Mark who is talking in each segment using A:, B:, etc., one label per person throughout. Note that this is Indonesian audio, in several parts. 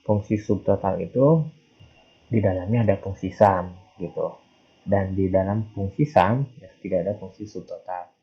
A: fungsi subtotal itu di dalamnya ada fungsi sum gitu, dan di dalam fungsi sum ya, tidak ada fungsi subtotal.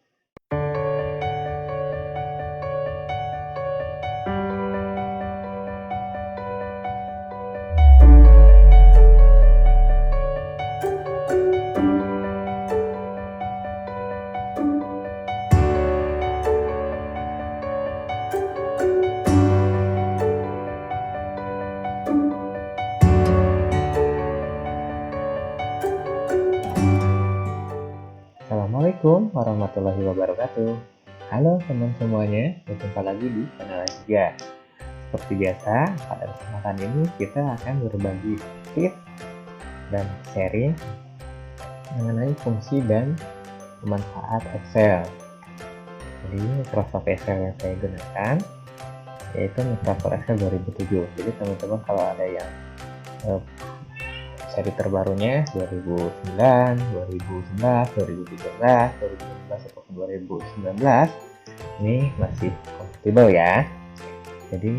A: Assalamualaikum warahmatullahi wabarakatuh. Halo teman semuanya, berjumpa lagi di channel Asia. Seperti biasa, pada kesempatan ini kita akan berbagi tips dan sharing mengenai fungsi dan manfaat Excel. Jadi Microsoft Excel yang saya gunakan yaitu Microsoft Excel 2007. Jadi teman-teman kalau ada yang seri terbarunya 2009, 2011, 2013, 2015 ataupun 2019 ini masih kompatibel ya. Jadi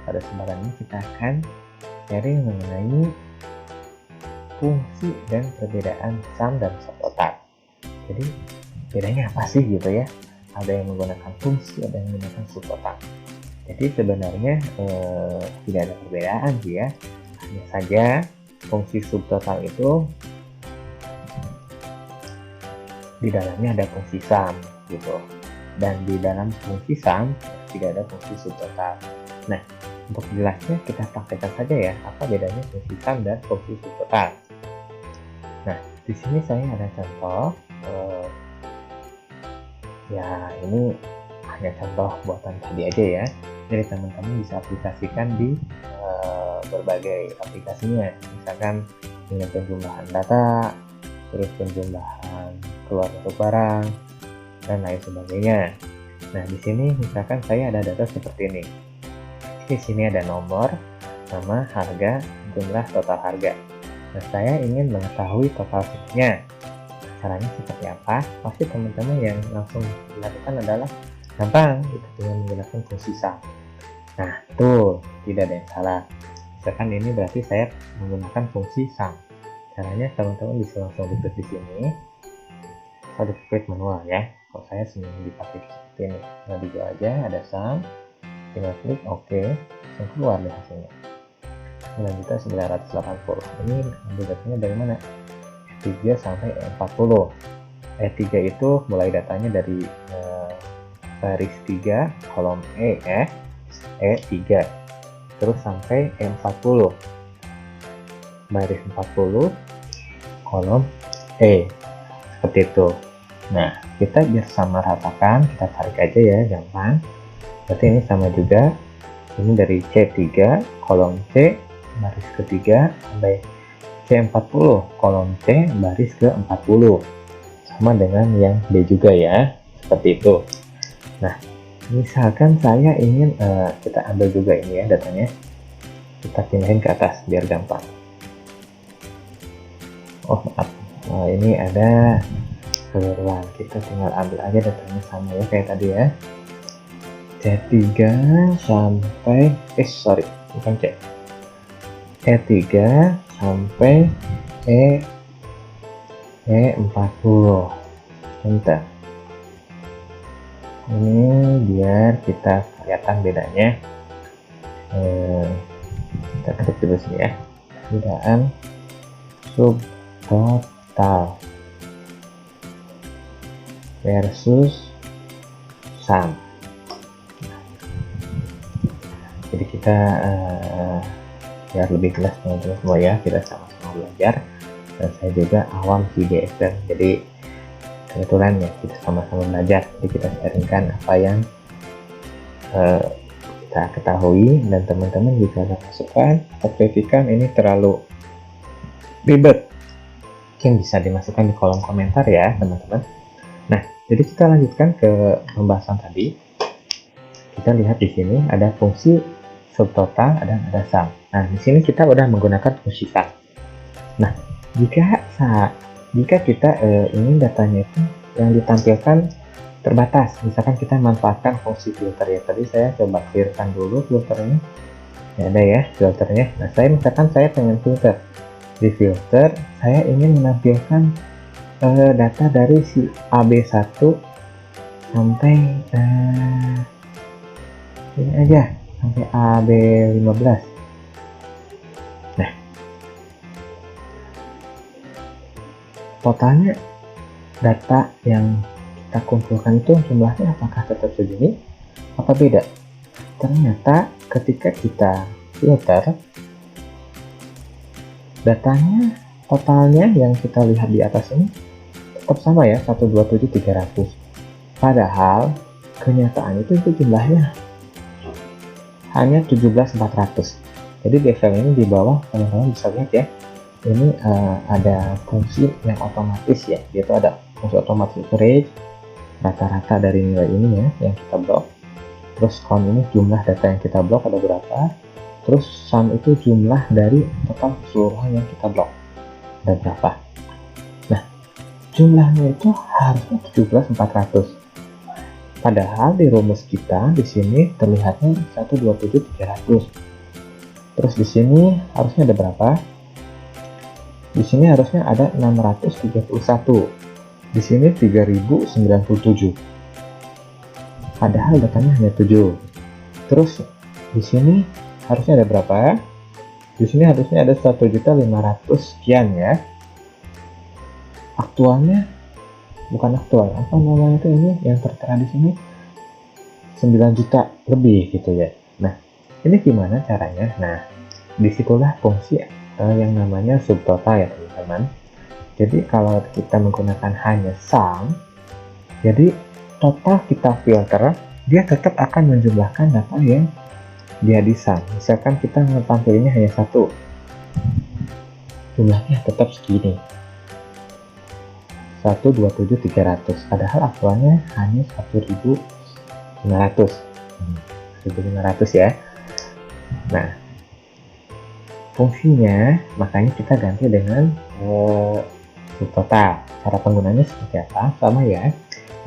A: pada kesempatan ini kita akan sharing mengenai fungsi dan perbedaan sum dan subtotal. Jadi bedanya apa sih gitu ya? Ada yang menggunakan fungsi, ada yang menggunakan subtotal. Jadi sebenarnya tidak ada perbedaan sih ya. Hanya saja fungsi subtotal itu di dalamnya ada fungsi sum gitu, dan di dalam fungsi sum tidak ada fungsi subtotal. Nah, untuk jelasnya kita praktekkan saja ya, apa bedanya fungsi sum dan fungsi subtotal. Nah, di sini saya ada contoh, ya ini hanya contoh buatan tadi aja ya. Jadi teman-teman bisa aplikasikan di berbagai aplikasinya, misalkan dengan penjumlahan data, terus penjumlahan keluar masuk barang dan lain sebagainya. Nah, di sini misalkan saya ada data seperti ini. Di sini ada nomor, nama, harga, jumlah total harga. Nah, saya ingin mengetahui total semuanya. Caranya seperti apa? Pasti teman-teman yang langsung dilakukan adalah gampang gitu, dengan menggunakan fungsi sum. Nah, tuh tidak ada yang salah. Misalkan ini berarti saya menggunakan fungsi sum. Caranya teman-teman bisa langsung diklik di sini atau diklik manual ya. Kalau saya senang dipakai seperti ini, nah di aja ada sum, tinggal klik OK, langsung keluar deh hasilnya 9.980. Ini ambil datanya dari mana? E3 sampai E40. E3 itu mulai datanya dari baris 3 kolom E ya, E3 terus sampai E40 baris 40 kolom E, seperti itu. Nah, kita biar sama ratakan, kita tarik aja ya, gampang. Berarti ini sama juga, ini dari C3 kolom C baris ketiga sampai C40 kolom C baris ke-40, sama dengan yang B juga ya, seperti itu. Nah, misalkan saya ingin kita ambil juga ini ya datanya, kita pindahin ke atas biar gampang. Oh maaf, ini ada keliruan, kita tinggal ambil aja datanya sama ya kayak tadi ya, C3 sampai bukan C, E3 sampai E40. Bentar, ini biar kita kelihatan bedanya. Kita ketik dulu sini ya, perbedaan subtotal versus sum. Jadi kita biar lebih jelas teman-teman semua ya, kita sama-sama belajar, dan saya juga awam di Excel, jadi kebetulan ya kita sama-sama belajar, jadi kita sharingkan apa yang kita ketahui, dan teman-teman jika ada masukan atau kritikan ini terlalu ribet, mungkin bisa dimasukkan di kolom komentar ya teman-teman. Nah, jadi kita lanjutkan ke pembahasan tadi. Kita lihat di sini ada fungsi subtotal dan ada sum. Nah, di sini kita udah menggunakan fungsi sum. Nah, jika kita ingin datanya itu yang ditampilkan terbatas, misalkan kita manfaatkan fungsi filter ya. Tadi saya coba clearkan dulu filternya. Ya ada ya filternya. Nah saya misalkan saya pengen filter, di filter saya ingin menampilkan data dari si AB1 sampai ini aja sampai AB15. Nah totalnya data yang kita kumpulkan itu jumlahnya apakah tetap segini apa beda? Ternyata ketika kita filter, datanya totalnya yang kita lihat di atas ini tetap sama ya, 127.300. Padahal kenyataan itu jumlahnya hanya 17.400. Jadi di Excel ini di bawah teman-teman bisa lihat ya, ini ada fungsi yang otomatis ya, yaitu ada fungsi otomatis average, rata-rata dari nilai ini ya yang kita blok. Terus count ini jumlah data yang kita blok ada berapa, terus sum itu jumlah dari total keseluruhan yang kita blok ada berapa. Nah jumlahnya itu harusnya 17.400, padahal di rumus kita di sini terlihatnya 127.300. Terus di sini harusnya ada berapa? Di sini harusnya ada 631, di sini 3097, padahal datanya hanya 7. Terus di sini harusnya ada berapa? Di sini harusnya ada 1.500 sekian ya. Aktualnya bukan aktual, apa namanya itu, ini yang tertera di sini 9 juta lebih gitu ya. Nah ini gimana caranya? Nah disitulah fungsi yang namanya subtotal ya teman-teman. Jadi kalau kita menggunakan hanya sum, jadi total kita filter, dia tetap akan menjumlahkan data yang dia di sum. Misalkan kita ngetampilinnya hanya 1, jumlahnya tetap segini, 127.300, padahal aktualnya hanya 1.500 ya. Nah fungsinya makanya kita ganti dengan subtotal. Cara penggunanya seperti apa? Sama ya.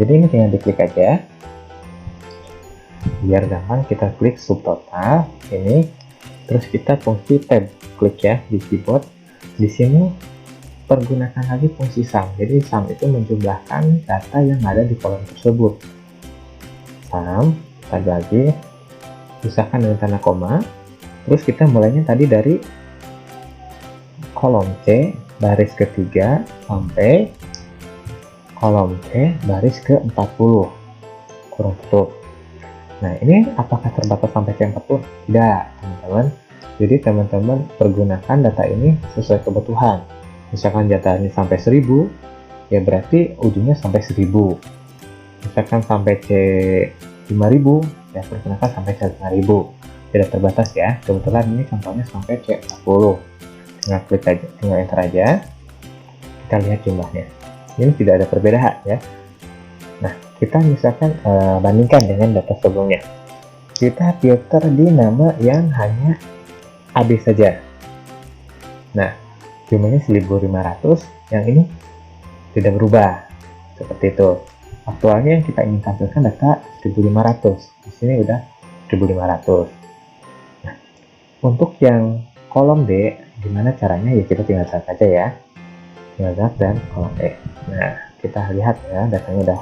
A: Jadi ini tinggal diklik aja. Biar gampang kita klik subtotal ini, terus kita fungsi tab, klik ya di keyboard. Di sini pergunakan lagi fungsi sum. Jadi sum itu menjumlahkan data yang ada di kolom tersebut. Sum tadi lagi pisahkan dengan tanda koma. Terus kita mulainya tadi dari kolom C baris ketiga sampai kolom C baris ke-40 kurang tutup. Nah ini apakah terbatas sampai C40? Tidak teman-teman. Jadi teman-teman pergunakan data ini sesuai kebutuhan. Misalkan data ini sampai 1000, ya berarti ujungnya sampai 1000. Misalkan sampai C5000, ya pergunakan sampai C5000. Tidak terbatas ya. Kebetulan ini contohnya sampai C40. Tinggal klik aja, tinggal enter aja. Kita lihat jumlahnya. Ini tidak ada perbedaan ya. Nah, kita misalkan bandingkan dengan data sebelumnya. Kita filter di nama yang hanya AB saja. Nah, jumlahnya 1500, yang ini tidak berubah. Seperti itu. Aktualnya yang kita ingin tampilkan data 1500. Di sini udah 1500. Nah, untuk yang kolom D, gimana caranya? Ya kita tinggal drag aja ya. Tinggal drag dan kolom E. Nah, kita lihat ya, datanya udah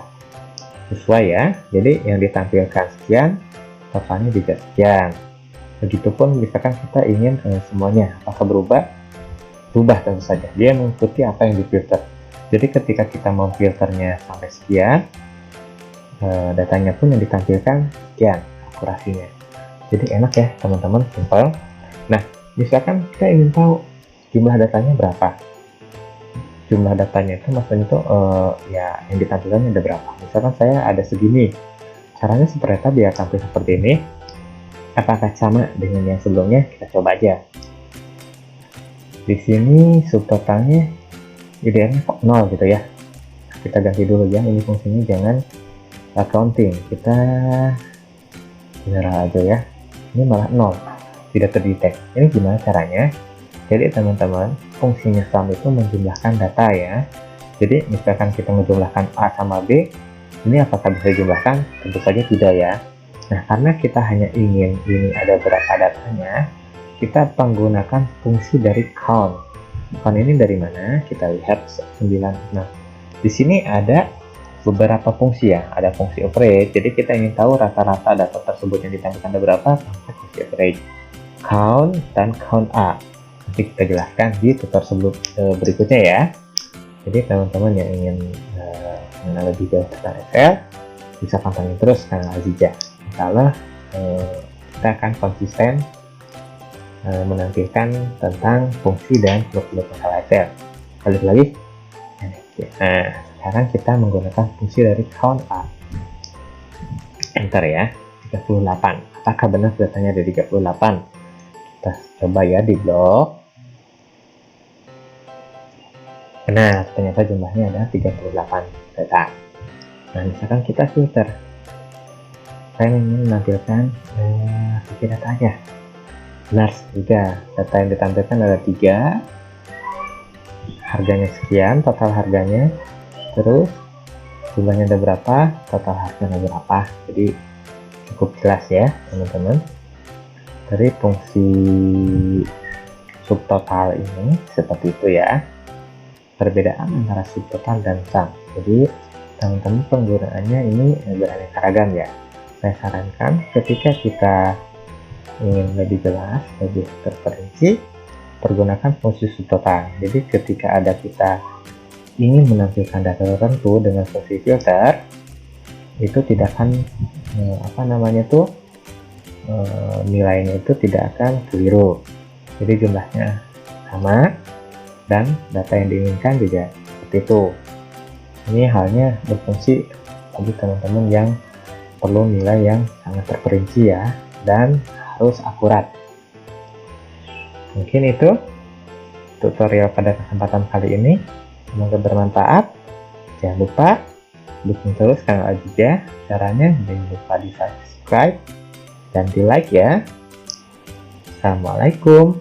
A: sesuai ya. Jadi yang ditampilkan sekian, totalnya juga sekian. Begitupun misalkan kita ingin semuanya apakah berubah? Berubah tentu saja. Dia mengikuti apa yang difilter. Jadi ketika kita memfilternya sampai sekian, datanya pun yang ditampilkan sekian akurasinya. Jadi enak ya teman-teman, simpel. Nah, misalkan kita ingin tahu jumlah datanya berapa. Jumlah datanya itu maksudnya itu ya yang ditampilkannya ada berapa. Misalkan saya ada segini. Caranya seperti apa biar tampil seperti ini? Apakah sama dengan yang sebelumnya? Kita coba aja. Di sini subtotalnya idealnya kok 0 gitu ya. Kita ganti dulu ya, ini fungsinya jangan counting, kita general aja ya. Ini malah 0, tidak terdetek. Ini gimana caranya? Jadi teman-teman, fungsinya sum itu menjumlahkan data ya. Jadi misalkan kita menjumlahkan A sama B, ini apakah bisa dijumlahkan? Tentu saja tidak ya. Nah, karena kita hanya ingin ini ada berapa datanya, kita menggunakan fungsi dari count. Count ini dari mana? Kita lihat 9. Nah, di sini ada beberapa fungsi ya. Ada fungsi average, jadi kita ingin tahu rata-rata data tersebut yang ditampilkan ada berapa, pakai fungsi average. Count dan count A. Nanti kita jelaskan di tutorial berikutnya ya. Jadi teman-teman yang ingin mengenal lebih jauh tentang Excel, bisa pantengin terus kanal Azija. Insyaallah kita akan konsisten menampilkan tentang fungsi dan seluk-beluk masalah Excel. Balik lagi. Nah, sekarang kita menggunakan fungsi dari count A. Enter ya, 38. Apakah benar datanya ada 38? Kita coba ya di blok. Benar, ternyata jumlahnya ada 38 data. Nah, misalkan kita filter. Saya ingin menampilkan 3 data aja. Benar, 3. Data yang ditampilkan ada 3. Harganya sekian, total harganya. Terus jumlahnya ada berapa, total harganya berapa. Jadi cukup jelas ya teman-teman. Dari fungsi subtotal ini seperti itu ya. Perbedaan antara subtotal dan sum. Jadi teman-teman penggunaannya ini beraneka ragam ya. Saya sarankan ketika kita ingin lebih jelas, lebih terperinci, pergunakan fungsi subtotal. Jadi ketika ada kita ingin menampilkan data tertentu dengan fungsi filter, itu tidak akan nilainya itu tidak akan keliru. Jadi jumlahnya sama dan data yang diinginkan juga seperti itu. Ini halnya berfungsi bagi teman-teman yang perlu nilai yang sangat terperinci ya, dan harus akurat. Mungkin itu tutorial pada kesempatan kali ini. Semoga bermanfaat. Jangan lupa dukung terus kanal Azija. Caranya jangan lupa di subscribe dan di like ya. Assalamualaikum.